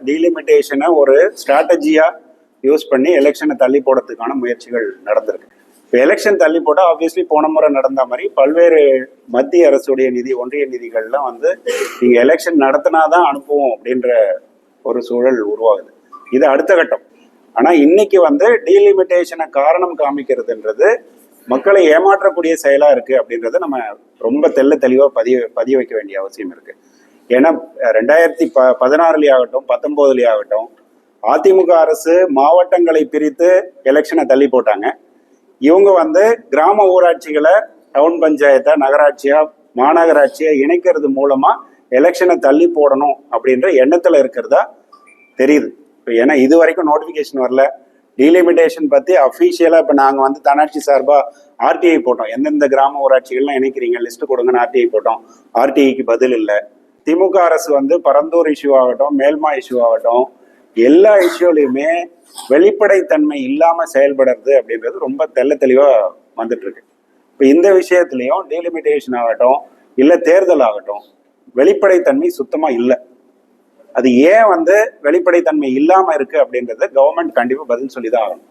டீலிமிட்டேஷனை ஒரு ஸ்ட்ராட்டஜியாக யூஸ் பண்ணி எலெக்ஷனை தள்ளி போடுறதுக்கான முயற்சிகள் நடந்திருக்கு. இப்போ எலெக்ஷன் தள்ளி போட்டால் ஆப்வியஸ்லி போன முறை நடந்த மாதிரி பல்வேறு மத்திய அரசுடைய நிதி, ஒன்றிய நிதிகள்லாம் வந்து நீங்கள் எலெக்ஷன் நடத்தினாதான் அனுப்புவோம் அப்படின்ற ஒரு சூழல் உருவாகுது. இது அடுத்த கட்டம். ஆனால் இன்னைக்கு வந்து டீலிமிட்டேஷனை காரணம் காமிக்கிறதுன்றது மக்களை ஏமாற்றக்கூடிய செயலாக இருக்குது அப்படின்றத நம்ம ரொம்ப தெளிவாக பதிய வைக்க வேண்டிய அவசியம் இருக்குது. ஏன்னா 2016 ஆகட்டும் 19 ஆகட்டும் அதிமுக அரசு மாவட்டங்களை பிரித்து எலெக்ஷனை தள்ளி போட்டாங்க. இவங்க வந்து கிராம ஊராட்சிகளை டவுன் பஞ்சாயத்தை நகராட்சியா மாநகராட்சியா இணைக்கிறது மூலமா எலெக்ஷனை தள்ளி போடணும் அப்படின்ற எண்ணத்துல இருக்கிறதா தெரியுது. ஏன்னா இது வரைக்கும் நோட்டிபிகேஷன் வரல. டீலிமிட்டேஷன் பத்தி அஃபீஷியலா இப்ப நாங்க வந்து தன்னாட்சி சார்பா ஆர்டிஐ போட்டோம். எந்தெந்த கிராம ஊராட்சிகள்லாம் இணைக்கிறீங்க லிஸ்ட் கொடுங்கன்னு ஆர்டிஐ போட்டோம். ஆர்டிஐக்கு பதில் இல்லை. திமுக அரசு வந்து பரந்தூர் இஷ்யூ ஆகட்டும், மேல்மா இஷ்யூ ஆகட்டும், எல்லா இஷ்யூலையுமே வெளிப்படைத்தன்மை இல்லாம செயல்படுறது அப்படின்றது ரொம்ப தெளிவா வந்துட்டு இருக்கு. இப்போ இந்த விஷயத்துலையும் டீலிமிட்டேஷன் ஆகட்டும் இல்லை தேர்தல் ஆகட்டும் வெளிப்படைத்தன்மை சுத்தமா இல்லை. அது ஏன் வந்து வெளிப்படைத்தன்மை இல்லாம இருக்கு அப்படின்றத கவர்மெண்ட் கண்டிப்பா பதில் சொல்லிதான் ஆகணும்.